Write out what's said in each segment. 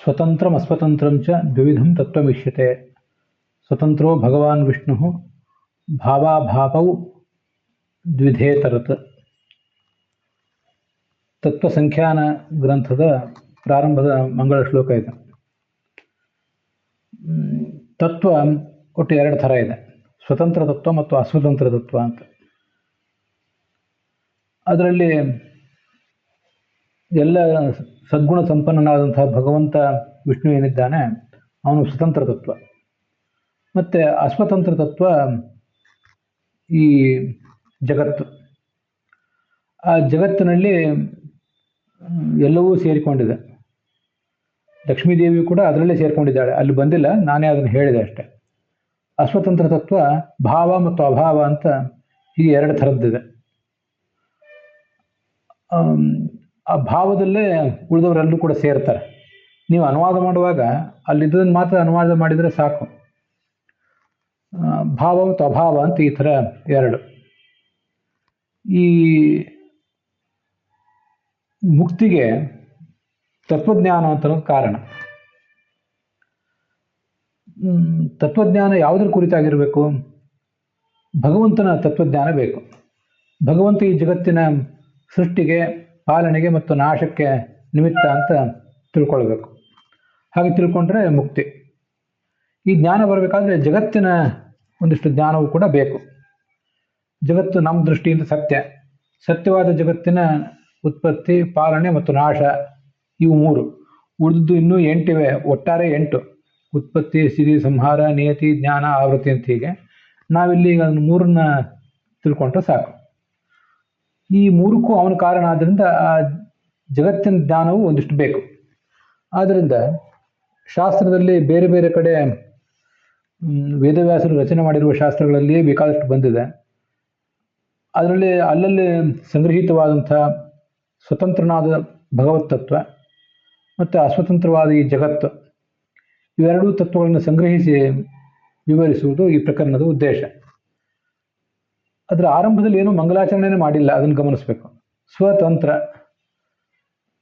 ಸ್ವತಂತ್ರಂ ಅಸ್ವತಂತ್ರಂ ಚ ದ್ವಿವಿಧಂ ತತ್ವಮಿಷ್ಯತೆ. ಸ್ವತಂತ್ರೋ ಭಗವಾನ್ ವಿಷ್ಣು ಭಾವಾಭಾವೌ ದ್ವಿಧೇತರತ್. ತತ್ವಸಂಖ್ಯಾನ ಗ್ರಂಥದ ಪ್ರಾರಂಭದ ಮಂಗಳ ಶ್ಲೋಕ ಇದೆ. ತತ್ವ ಒಟ್ಟು ಎರಡು ಥರ ಇದೆ, ಸ್ವತಂತ್ರ ತತ್ವ ಮತ್ತು ಅಸ್ವತಂತ್ರ ತತ್ವ ಅಂತ. ಅದರಲ್ಲಿ ಎಲ್ಲ ಸದ್ಗುಣ ಸಂಪನ್ನನಾದಂತಹ ಭಗವಂತ ವಿಷ್ಣು ಏನಿದ್ದಾನೆ ಅವನು ಸ್ವತಂತ್ರ ತತ್ವ. ಮತ್ತು ಅಸ್ವತಂತ್ರ ತತ್ವ ಈ ಜಗತ್ತು. ಆ ಜಗತ್ತಿನಲ್ಲಿ ಎಲ್ಲವೂ ಸೇರಿಕೊಂಡಿದೆ. ಲಕ್ಷ್ಮೀದೇವಿ ಕೂಡ ಅದರಲ್ಲೇ ಸೇರಿಕೊಂಡಿದ್ದಾಳೆ, ಅಲ್ಲಿ ಬಂದಿಲ್ಲ, ನಾನೇ ಅದನ್ನು ಹೇಳಿದೆ ಅಷ್ಟೆ. ಅಸ್ವತಂತ್ರ ತತ್ವ ಭಾವ ಮತ್ತು ಅಭಾವ ಅಂತ ಹೀಗೆ ಎರಡು ಥರದ್ದಿದೆ. ಆ ಭಾವದಲ್ಲೇ ಉಳಿದವರೆಲ್ಲರೂ ಕೂಡ ಸೇರ್ತಾರೆ. ನೀವು ಅನುವಾದ ಮಾಡುವಾಗ ಅಲ್ಲಿದ್ದದನ್ನು ಮಾತ್ರ ಅನುವಾದ ಮಾಡಿದರೆ ಸಾಕು. ಭಾವ ಮತ್ತು ಅಭಾವ ಅಂತ ಈ ಥರ ಎರಡು. ಈ ಮುಕ್ತಿಗೆ ತತ್ವಜ್ಞಾನ ಅಂತ ಕಾರಣ. ತತ್ವಜ್ಞಾನ ಯಾವುದರ ಕುರಿತಾಗಿರಬೇಕು? ಭಗವಂತನ ತತ್ವಜ್ಞಾನ ಬೇಕು. ಭಗವಂತ ಈ ಜಗತ್ತಿನ ಸೃಷ್ಟಿಗೆ, ಪಾಲನೆಗೆ ಮತ್ತು ನಾಶಕ್ಕೆ ನಿಮಿತ್ತ ಅಂತ ತಿಳ್ಕೊಳ್ಬೇಕು. ಹಾಗೆ ತಿಳ್ಕೊಂಡ್ರೆ ಮುಕ್ತಿ. ಈ ಜ್ಞಾನ ಬರಬೇಕಾದ್ರೆ ಜಗತ್ತಿನ ಒಂದಿಷ್ಟು ಜ್ಞಾನವೂ ಕೂಡ ಬೇಕು. ಜಗತ್ತು ನಮ್ಮ ದೃಷ್ಟಿಯಿಂದ ಸತ್ಯ. ಸತ್ಯವಾದ ಜಗತ್ತಿನ ಉತ್ಪತ್ತಿ, ಪಾಲನೆ ಮತ್ತು ನಾಶ, ಇವು ಮೂರು. ಉಳಿದು ಇನ್ನೂ 8 ಇವೆ, ಒಟ್ಟಾರೆ 8. ಉತ್ಪತ್ತಿ, ಸ್ಥಿತಿ, ಸಂಹಾರ, ನಿಯತಿ, ಜ್ಞಾನ, ಆವೃತ್ತಿ ಅಂತ ಹೀಗೆ. ನಾವಿಲ್ಲಿ ಈಗ 3 ತಿಳ್ಕೊಂಡ್ರೆ ಸಾಕು. ಈ 3ಕ್ಕೂ ಅವನ ಕಾರಣ ಆದ್ದರಿಂದ ಆ ಜಗತ್ತಿನ ಜ್ಞಾನವು ಒಂದಿಷ್ಟು ಬೇಕು. ಆದ್ದರಿಂದ ಶಾಸ್ತ್ರದಲ್ಲಿ ಬೇರೆ ಬೇರೆ ಕಡೆ ವೇದವ್ಯಾಸರು ರಚನೆ ಮಾಡಿರುವ ಶಾಸ್ತ್ರಗಳಲ್ಲಿ ಬೇಕಾದಷ್ಟು ಬಂದಿದೆ. ಅದರಲ್ಲಿ ಅಲ್ಲಲ್ಲಿ ಸಂಗ್ರಹಿತವಾದಂಥ ಸ್ವತಂತ್ರನಾದ ಭಗವತ್ ತತ್ವ ಮತ್ತು ಅಸ್ವತಂತ್ರವಾದ ಈ ಜಗತ್ತು, ಇವೆರಡೂ ತತ್ವಗಳನ್ನು ಸಂಗ್ರಹಿಸಿ ವಿವರಿಸುವುದು ಈ ಪ್ರಕರಣದ ಉದ್ದೇಶ. ಅದರ ಆರಂಭದಲ್ಲಿ ಏನೂ ಮಂಗಲಾಚರಣೆನೇ ಮಾಡಿಲ್ಲ, ಅದನ್ನು ಗಮನಿಸಬೇಕು. ಸ್ವತಂತ್ರ,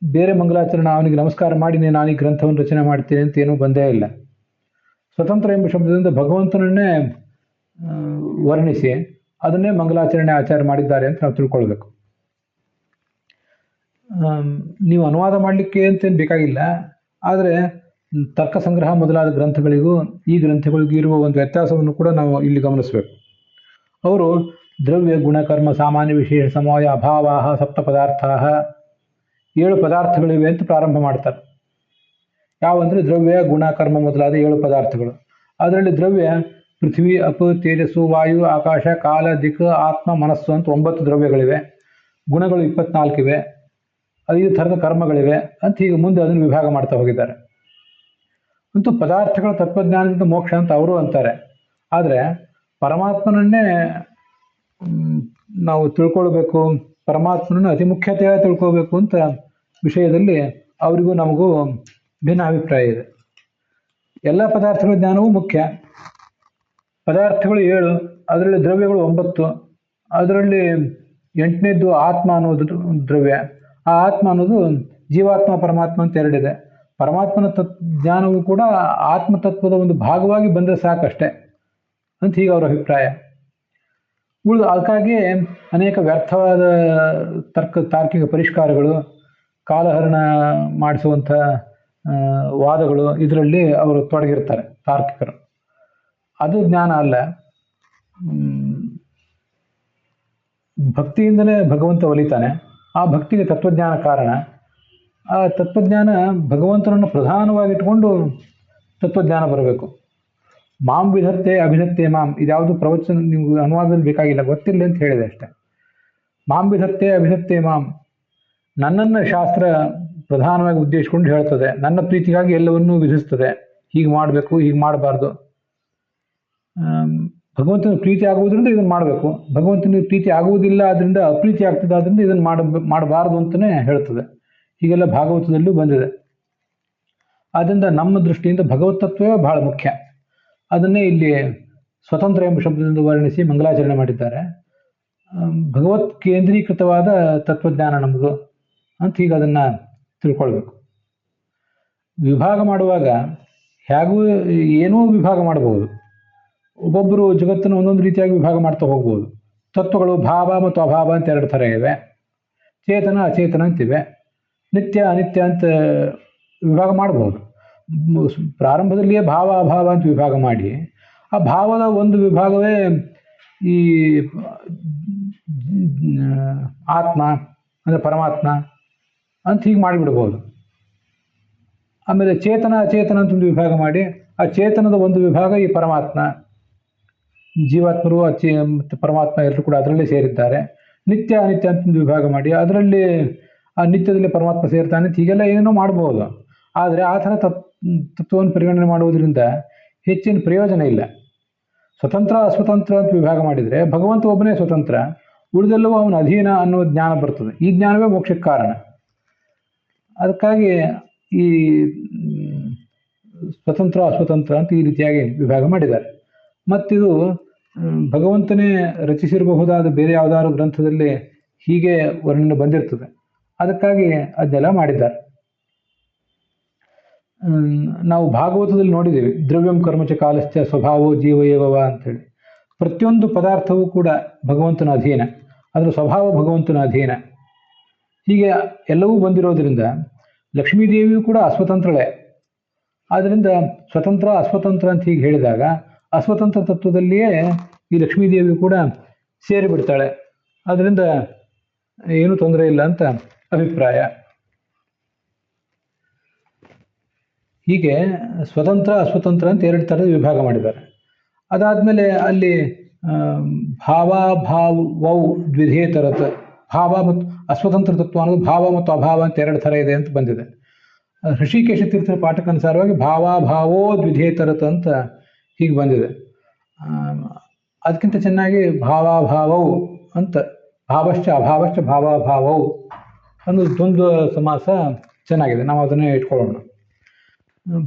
ಬೇರೆ ಮಂಗಲಾಚರಣೆ ಅವನಿಗೆ ನಮಸ್ಕಾರ ಮಾಡಿ ನಾನು ಈ ಗ್ರಂಥವನ್ನು ರಚನೆ ಮಾಡ್ತೀನಿ ಅಂತ ಏನೂ ಬಂದೇ ಇಲ್ಲ. ಸ್ವತಂತ್ರ ಎಂಬ ಶಬ್ದದಿಂದ ಭಗವಂತನನ್ನೇ ವರ್ಣಿಸಿ ಅದನ್ನೇ ಮಂಗಲಾಚರಣೆ ಆಚಾರ ಮಾಡಿದ್ದಾರೆ ಅಂತ ನಾವು ತಿಳ್ಕೊಳ್ಬೇಕು. ನೀವು ಅನುವಾದ ಮಾಡಲಿಕ್ಕೆ ಅಂತೇನು ಬೇಕಾಗಿಲ್ಲ. ಆದರೆ ತರ್ಕ ಸಂಗ್ರಹ ಮೊದಲಾದ ಗ್ರಂಥಗಳಿಗೂ ಈ ಗ್ರಂಥಗಳಿಗೂ ಇರುವ ಒಂದು ವ್ಯತ್ಯಾಸವನ್ನು ಕೂಡ ನಾವು ಇಲ್ಲಿ ಗಮನಿಸಬೇಕು. ಅವರು ದ್ರವ್ಯ ಗುಣ ಕರ್ಮ ಸಾಮಾನ್ಯ ವಿಶೇಷ ಸಮವಾಯ ಅಭಾವಾಹ ಸಪ್ತ ಪದಾರ್ಥಾಹ, 7 ಪದಾರ್ಥಗಳಿವೆ ಅಂತ ಪ್ರಾರಂಭ ಮಾಡ್ತಾರೆ. ಯಾವಂದರೆ ದ್ರವ್ಯ ಗುಣ ಕರ್ಮ ಮೊದಲಾದ 7 ಪದಾರ್ಥಗಳು. ಅದರಲ್ಲಿ ದ್ರವ್ಯ ಪೃಥ್ವಿ, ಅಪ, ತೇಜಸ್ಸು, ವಾಯು, ಆಕಾಶ, ಕಾಲ, ದಿಕ್ಕು, ಆತ್ಮ, ಮನಸ್ಸು ಅಂತ 9 ದ್ರವ್ಯಗಳಿವೆ. ಗುಣಗಳು 24 ಇವೆ. 5 ಥರದ ಕರ್ಮಗಳಿವೆ ಅಂತ ಹೀಗೆ ಮುಂದೆ ಅದನ್ನು ವಿಭಾಗ ಮಾಡ್ತಾ ಹೋಗಿದ್ದಾರೆ. ಅಂತೂ ಪದಾರ್ಥಗಳ ತತ್ವಜ್ಞಾನದಿಂದ ಮೋಕ್ಷ ಅಂತ ಅವರು ಅಂತಾರೆ. ಆದರೆ ಪರಮಾತ್ಮನನ್ನೇ ನಾವು ತಿಳ್ಕೊಳ್ಬೇಕು, ಪರಮಾತ್ಮನನ್ನು ಅತಿ ಮುಖ್ಯತೆಯಾಗಿ ತಿಳ್ಕೊಳ್ಬೇಕು ಅಂತ ವಿಷಯದಲ್ಲಿ ಅವರಿಗೂ ನಮಗೂ ಭಿನ್ನ ಅಭಿಪ್ರಾಯ ಇದೆ. ಎಲ್ಲ ಪದಾರ್ಥಗಳ ಜ್ಞಾನವೂ ಮುಖ್ಯ. ಪದಾರ್ಥಗಳು 7, ಅದರಲ್ಲಿ ದ್ರವ್ಯಗಳು 9. ಅದರಲ್ಲಿ 8ನೇದ್ದು ಆತ್ಮ ಅನ್ನೋದು ದ್ರವ್ಯ. ಆ ಆತ್ಮ ಅನ್ನೋದು ಜೀವಾತ್ಮ ಪರಮಾತ್ಮ ಅಂತ 2 ಇದೆ. ಪರಮಾತ್ಮನ ಜ್ಞಾನವೂ ಕೂಡ ಆತ್ಮತತ್ವದ ಒಂದು ಭಾಗವಾಗಿ ಬಂದರೆ ಸಾಕಷ್ಟೆ ಅಂತ ಹೀಗೆ ಅವರ ಅಭಿಪ್ರಾಯ. ಅದಕ್ಕಾಗಿಯೇ ಅನೇಕ ವ್ಯರ್ಥವಾದ ತಾರ್ಕಿಕ ಪರಿಷ್ಕಾರಗಳು, ಕಾಲಹರಣ ಮಾಡಿಸುವಂಥ ವಾದಗಳು, ಇದರಲ್ಲಿ ಅವರು ತೊಡಗಿರ್ತಾರೆ ತಾರ್ಕಿಕರು. ಅದು ಜ್ಞಾನ ಅಲ್ಲ. ಭಕ್ತಿಯಿಂದಲೇ ಭಗವಂತ ಒಲಿತಾನೆ. ಆ ಭಕ್ತಿಗೆ ತತ್ವಜ್ಞಾನ ಕಾರಣ. ಆ ತತ್ವಜ್ಞಾನ ಭಗವಂತನನ್ನು ಪ್ರಧಾನವಾಗಿಟ್ಕೊಂಡು ತತ್ವಜ್ಞಾನ ಬರಬೇಕು. ಮಾಂ ವಿಧತ್ತೆ ಅಭಿಧತ್ತೆ ಮಾಂ, ಇದ್ಯಾವುದು ಪ್ರವಚನ ನಿಮ್ಗೆ ಅನುವಾದದಲ್ಲಿ ಬೇಕಾಗಿಲ್ಲ, ಗೊತ್ತಿರಲಿ ಅಂತ ಹೇಳಿದೆ ಅಷ್ಟೆ. ಮಾಂ ವಿಧತ್ತೆ ಅಭಿಧತ್ತೆ ಮಾಂ, ನನ್ನನ್ನು ಶಾಸ್ತ್ರ ಪ್ರಧಾನವಾಗಿ ಉದ್ದೇಶಿಸಿಕೊಂಡು ಹೇಳ್ತದೆ. ನನ್ನ ಪ್ರೀತಿಗಾಗಿ ಎಲ್ಲವನ್ನೂ ವಿಧಿಸ್ತದೆ. ಹೀಗೆ ಮಾಡಬೇಕು, ಹೀಗೆ ಮಾಡಬಾರ್ದು. ಭಗವಂತನ ಪ್ರೀತಿ ಆಗುವುದರಿಂದ ಇದನ್ನು ಮಾಡಬೇಕು, ಭಗವಂತನಿಗೆ ಪ್ರೀತಿ ಆಗುವುದಿಲ್ಲ, ಅದರಿಂದ ಅಪ್ರೀತಿ ಆಗ್ತದೆ, ಅದರಿಂದ ಇದನ್ನು ಮಾಡಬಾರ್ದು ಅಂತಲೇ ಹೇಳ್ತದೆ. ಹೀಗೆಲ್ಲ ಭಾಗವತದಲ್ಲೂ ಬಂದಿದೆ. ಆದ್ದರಿಂದ ನಮ್ಮ ದೃಷ್ಟಿಯಿಂದ ಭಗವತ್ ತತ್ವವೇ ಬಹಳ ಮುಖ್ಯ. ಅದನ್ನೇ ಇಲ್ಲಿ ಸ್ವತಂತ್ರ ಎಂಬ ಶಬ್ದದಿಂದ ವರ್ಣಿಸಿ ಮಂಗಲಾಚರಣೆ ಮಾಡಿದ್ದಾರೆ. ಭಗವತ್ ಕೇಂದ್ರೀಕೃತವಾದ ತತ್ವಜ್ಞಾನ ನಮ್ಮದು ಅಂತ ಹೀಗೆ ಅದನ್ನು ತಿಳ್ಕೊಳ್ಬೇಕು. ವಿಭಾಗ ಮಾಡುವಾಗ ಹೇಗೂ ಏನೋ ವಿಭಾಗ ಮಾಡಬಹುದು. ಒಬ್ಬೊಬ್ಬರು ಜಗತ್ತನ್ನು ಒಂದೊಂದು ರೀತಿಯಾಗಿ ವಿಭಾಗ ಮಾಡ್ತಾ ಹೋಗ್ಬೋದು. ತತ್ವಗಳು ಭಾವ ಮತ್ತು ಅಭಾವ ಅಂತ ಎರಡು ಥರ ಇವೆ. ಚೇತನ ಅಚೇತನ ಅಂತಿವೆ. ನಿತ್ಯ ಅನಿತ್ಯ ಅಂತ ವಿಭಾಗ ಮಾಡ್ಬೋದು. ಪ್ರಾರಂಭದಲ್ಲಿಯೇ ಭಾವ ಅಭಾವ ಅಂತ ವಿಭಾಗ ಮಾಡಿ ಆ ಭಾವದ ಒಂದು ವಿಭಾಗವೇ ಈ ಆತ್ಮ ಅಂದರೆ ಪರಮಾತ್ಮ ಅಂತ ಹೀಗೆ ಮಾಡಿಬಿಡ್ಬೋದು. ಆಮೇಲೆ ಚೇತನ ಅಚೇತನ ಅಂತ ಒಂದು ವಿಭಾಗ ಮಾಡಿ ಆ ಚೇತನದ ಒಂದು ವಿಭಾಗ ಈ ಪರಮಾತ್ಮ, ಜೀವಾತ್ಮರು ಮತ್ತು ಪರಮಾತ್ಮ ಎಲ್ಲರೂ ಕೂಡ ಅದರಲ್ಲೇ ಸೇರಿದ್ದಾರೆ. ನಿತ್ಯ ಅನಿತ್ಯ ಅಂತ ಒಂದು ವಿಭಾಗ ಮಾಡಿ ಅದರಲ್ಲಿ ಆ ನಿತ್ಯದಲ್ಲಿ ಪರಮಾತ್ಮ ಸೇರ್ತಾನೆ ಅಂತ ಹೀಗೆಲ್ಲ ಏನೇನೋ ಮಾಡ್ಬೋದು. ಆದರೆ ಆ ಥರ ತತ್ವವನ್ನು ಪರಿಗಣನೆ ಮಾಡುವುದರಿಂದ ಹೆಚ್ಚಿನ ಪ್ರಯೋಜನ ಇಲ್ಲ. ಸ್ವತಂತ್ರ ಅಸ್ವತಂತ್ರ ಅಂತ ವಿಭಾಗ ಮಾಡಿದರೆ ಭಗವಂತ ಒಬ್ಬನೇ ಸ್ವತಂತ್ರ, ಉಳಿದೆಲ್ಲವೂ ಅವನ ಅಧೀನ ಅನ್ನೋ ಜ್ಞಾನ ಬರ್ತದೆ. ಈ ಜ್ಞಾನವೇ ಮೋಕ್ಷಕ್ಕೆ ಕಾರಣ. ಅದಕ್ಕಾಗಿ ಈ ಸ್ವತಂತ್ರ ಅಸ್ವತಂತ್ರ ಅಂತ ಈ ರೀತಿಯಾಗಿ ವಿಭಾಗ ಮಾಡಿದ್ದಾರೆ. ಮತ್ತಿದು ಭಗವಂತನೇ ರಚಿಸಿರಬಹುದಾದ ಬೇರೆ ಯಾವುದಾದ್ರು ಗ್ರಂಥದಲ್ಲಿ ಹೀಗೆ ವರ್ಣನೆ ಬಂದಿರ್ತದೆ. ಅದಕ್ಕಾಗಿ ಅದನ್ನೆಲ್ಲ ಮಾಡಿದ್ದಾರೆ. ನಾವು ಭಾಗವತದಲ್ಲಿ ನೋಡಿದ್ದೀವಿ, ದ್ರವ್ಯಂ ಕರ್ಮಚ ಕಾಲಶ್ಚ ಸ್ವಭಾವೋ ಜೀವಯೇವವ ಅಂತೇಳಿ. ಪ್ರತಿಯೊಂದು ಪದಾರ್ಥವೂ ಕೂಡ ಭಗವಂತನ ಅಧೀನ, ಅದರ ಸ್ವಭಾವ ಭಗವಂತನ ಅಧೀನ. ಹೀಗೆ ಎಲ್ಲವೂ ಬಂದಿರೋದ್ರಿಂದ ಲಕ್ಷ್ಮೀದೇವಿಯೂ ಕೂಡ ಅಸ್ವತಂತ್ರಳೇ. ಆದ್ದರಿಂದ ಸ್ವತಂತ್ರ ಅಸ್ವತಂತ್ರ ಅಂತ ಹೀಗೆ ಹೇಳಿದಾಗ ಅಸ್ವತಂತ್ರ ತತ್ವದಲ್ಲಿಯೇ ಈ ಲಕ್ಷ್ಮೀದೇವಿಯು ಕೂಡ ಸೇರಿಬಿಡ್ತಾಳೆ. ಅದರಿಂದ ಏನೂ ತೊಂದರೆ ಇಲ್ಲ ಅಂತ ಅಭಿಪ್ರಾಯ. ಹೀಗೆ ಸ್ವತಂತ್ರ ಅಸ್ವತಂತ್ರ ಅಂತ ಎರಡು ಥರದ ವಿಭಾಗ ಮಾಡಿದ್ದಾರೆ. ಅದಾದಮೇಲೆ ಅಲ್ಲಿ ಭಾವಾಭಾವೌ ದ್ವಿಧೇತರತ್, ಭಾವ ಮತ್ತು ಅಸ್ವತಂತ್ರ ತತ್ವ ಅನ್ನೋದು ಭಾವ ಮತ್ತು ಅಭಾವ ಅಂತ ಎರಡು ಥರ ಇದೆ ಅಂತ ಬಂದಿದೆ. ಋಷಿಕೇಶ ತೀರ್ಥರ ಪಾಠಕ್ಕನುಸಾರವಾಗಿ ಭಾವಾಭಾವೋ ದ್ವಿಧೇತರತ್ ಅಂತ ಹೀಗೆ ಬಂದಿದೆ. ಅದಕ್ಕಿಂತ ಚೆನ್ನಾಗಿ ಭಾವಾಭಾವೌ ಅಂತ, ಭಾವಶ್ಚ ಅಭಾವಶ್ಚ ಭಾವಾಭಾವೌ ಅನ್ನೋದು ದ್ವಂದ್ವ ಸಮಾಸ ಚೆನ್ನಾಗಿದೆ. ನಾವು ಅದನ್ನೇ ಇಟ್ಕೊಳ್ಳೋಣ.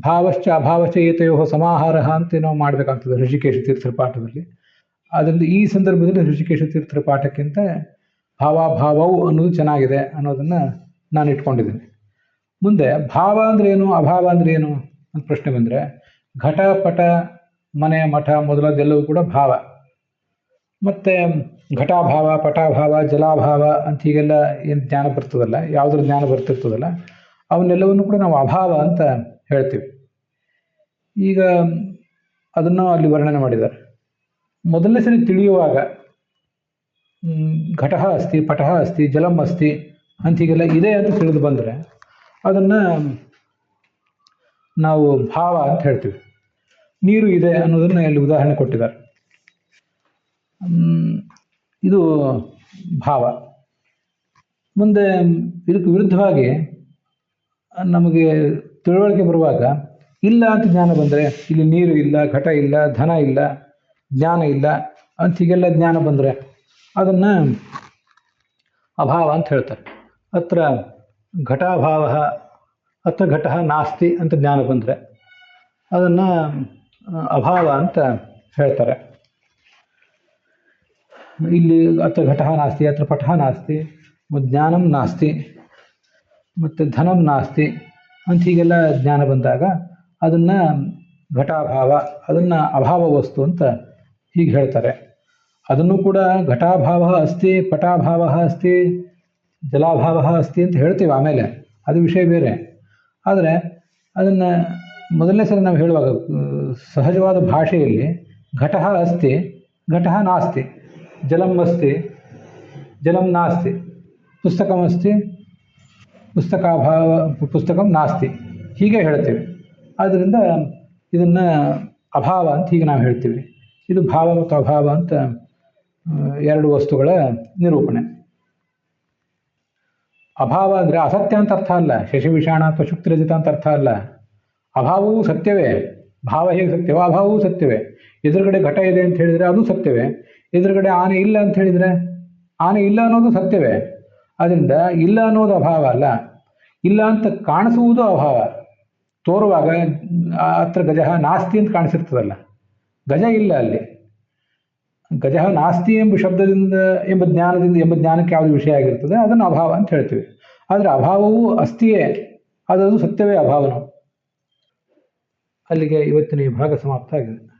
ಭಾವಶ್ಚ ಅಭಾವಶ್ಚ ಏತಯೋ ಸಮಾಹಾರ ಅಂತ ನಾವು ಮಾಡಬೇಕಾಗ್ತದೆ ಋಷಿಕೇಶ ತೀರ್ಥರ ಪಾಠದಲ್ಲಿ. ಅದರಿಂದ ಈ ಸಂದರ್ಭದಲ್ಲಿ ಋಷಿಕೇಶ ತೀರ್ಥರ ಪಾಠಕ್ಕಿಂತ ಭಾವಾಭಾವವು ಅನ್ನೋದು ಚೆನ್ನಾಗಿದೆ ಅನ್ನೋದನ್ನು ನಾನು ಇಟ್ಕೊಂಡಿದ್ದೀನಿ. ಮುಂದೆ ಭಾವ ಅಂದ್ರೆ ಏನು, ಅಭಾವ ಅಂದ್ರೆ ಏನು ಅಂತ ಪ್ರಶ್ನೆ ಬಂದರೆ, ಘಟ ಪಟ ಮನೆ ಮಠ ಮೊದಲಾದೆಲ್ಲವೂ ಕೂಡ ಭಾವ. ಮತ್ತು ಘಟಾಭಾವ ಪಟಾಭಾವ ಜಲಾಭಾವ ಅಂತ ಹೀಗೆಲ್ಲ ಏನು ಜ್ಞಾನ ಬರ್ತದಲ್ಲ, ಯಾವುದ್ರ ಜ್ಞಾನ ಬರ್ತಿರ್ತದಲ್ಲ, ಅವನ್ನೆಲ್ಲವನ್ನು ಕೂಡ ನಾವು ಅಭಾವ ಅಂತ ಹೇಳ್ತೀವಿ. ಈಗ ಅದನ್ನು ಅಲ್ಲಿ ವರ್ಣನೆ ಮಾಡಿದ್ದಾರೆ. ಮೊದಲನೇ ಸರಿ ತಿಳಿಯುವಾಗ ಘಟ ಅಸ್ತಿ ಪಟ ಅಸ್ತಿ ಜಲಂ ಅಸ್ತಿ ಅಂತ ಹೀಗೆಲ್ಲ ಇದೆ ಅಂತ ತಿಳಿದು ಬಂದರೆ ಅದನ್ನು ನಾವು ಭಾವ ಅಂತ ಹೇಳ್ತೀವಿ. ನೀರು ಇದೆ ಅನ್ನೋದನ್ನು ಇಲ್ಲಿ ಉದಾಹರಣೆ ಕೊಟ್ಟಿದ್ದಾರೆ. ಇದು ಭಾವ. ಮುಂದೆ ಇದಕ್ಕೆ ವಿರುದ್ಧವಾಗಿ ನಮಗೆ ತಿಳುವಳಿಕೆ ಬರುವಾಗ ಇಲ್ಲ ಅಂತ ಜ್ಞಾನ ಬಂದರೆ, ಇಲ್ಲಿ ನೀರು ಇಲ್ಲ, ಘಟ ಇಲ್ಲ, ಧನ ಇಲ್ಲ, ಜ್ಞಾನ ಇಲ್ಲ ಅಂತ ಹೀಗೆಲ್ಲ ಜ್ಞಾನ ಬಂದರೆ ಅದನ್ನು ಅಭಾವ ಅಂತ ಹೇಳ್ತಾರೆ. ಅತ್ರ ಘಟಾಭಾವ ಅತ್ರ ಘಟ ನಾಸ್ತಿ ಅಂತ ಜ್ಞಾನ ಬಂದರೆ ಅದನ್ನು ಅಭಾವ ಅಂತ ಹೇಳ್ತಾರೆ. ಇಲ್ಲಿ ಅತ್ರ ಘಟ ನಾಸ್ತಿ ಅತ್ರ ಪಟ ನಾಸ್ತಿ ಮತ್ತು ಜ್ಞಾನಂ ನಾಸ್ತಿ ಮತ್ತು ಧನಂ ನಾಸ್ತಿ ಅಂತ ಹೀಗೆಲ್ಲ ಜ್ಞಾನ ಬಂದಾಗ ಅದನ್ನು ಘಟಾಭಾವ, ಅದನ್ನು ಅಭಾವ ವಸ್ತು ಅಂತ ಹೀಗೆ ಹೇಳ್ತಾರೆ. ಅದನ್ನು ಕೂಡ ಘಟಾಭಾವ ಅಸ್ತಿ ಪಟಾಭಾವ ಅಸ್ತಿ ಜಲಾಭಾವ ಅಸ್ತಿ ಅಂತ ಹೇಳ್ತೀವಿ, ಆಮೇಲೆ ಅದು ವಿಷಯ ಬೇರೆ. ಆದರೆ ಅದನ್ನು ಮೊದಲನೇ ಸಲ ನಾವು ಹೇಳುವಾಗ ಸಹಜವಾದ ಭಾಷೆಯಲ್ಲಿ ಘಟ ಅಸ್ತಿ ಘಟ ನಾಸ್ತಿ, ಜಲಂ ಅಸ್ತಿ ಜಲಂ ನಾಸ್ತಿ, ಪುಸ್ತಕಮಸ್ತಿ ಪುಸ್ತಕಾಭಾವ ಪುಸ್ತಕಂ ನಾಸ್ತಿ ಹೀಗೆ ಹೇಳ್ತೀವಿ. ಆದ್ದರಿಂದ ಇದನ್ನು ಅಭಾವ ಅಂತ ಹೀಗೆ ನಾವು ಹೇಳ್ತೀವಿ. ಇದು ಭಾವ ಮತ್ತು ಅಭಾವ ಅಂತ ಎರಡು ವಸ್ತುಗಳ ನಿರೂಪಣೆ. ಅಭಾವ ಅಂದರೆ ಅಸತ್ಯ ಅಂತ ಅರ್ಥ ಅಲ್ಲ, ಶಶಿವಿಷಾಣ ಅಥವಾ ಶುಕ್ತಿರಜಿತ ಅಂತ ಅರ್ಥ ಅಲ್ಲ. ಅಭಾವವೂ ಸತ್ಯವೇ, ಭಾವ ಹೇಗೆ ಸತ್ಯವೋ ಅಭಾವವೂ ಸತ್ಯವೇ. ಎದುರುಗಡೆ ಘಟ ಇದೆ ಅಂತ ಹೇಳಿದರೆ ಅದು ಸತ್ಯವೇ, ಎದುರುಗಡೆ ಆನೆ ಇಲ್ಲ ಅಂತ ಹೇಳಿದರೆ ಆನೆ ಇಲ್ಲ ಅನ್ನೋದು ಸತ್ಯವೇ. ಅದರಿಂದ ಇಲ್ಲ ಅನ್ನೋದು ಅಭಾವ ಅಲ್ಲ, ಇಲ್ಲ ಅಂತ ಕಾಣಿಸುವುದು ಅಭಾವ. ತೋರುವಾಗ ಅತ್ರ ಗಜ ನಾಸ್ತಿ ಅಂತ ಕಾಣಿಸಿರ್ತದಲ್ಲ, ಗಜ ಇಲ್ಲ ಅಲ್ಲಿ. ಗಜ ನಾಸ್ತಿ ಎಂಬ ಶಬ್ದದಿಂದ ಎಂಬ ಜ್ಞಾನಕ್ಕೆ ಯಾವುದು ವಿಷಯ ಆಗಿರ್ತದೆ ಅದನ್ನು ಅಭಾವ ಅಂತ ಹೇಳ್ತೀವಿ. ಆದರೆ ಅಭಾವವು ಅಸ್ತಿಯೇ, ಅದು ಸತ್ಯವೇ ಅಭಾವನು. ಅಲ್ಲಿಗೆ ಇವತ್ತಿನ ಈ ಭಾಗ ಸಮಾಪ್ತ ಆಗಿದೆ.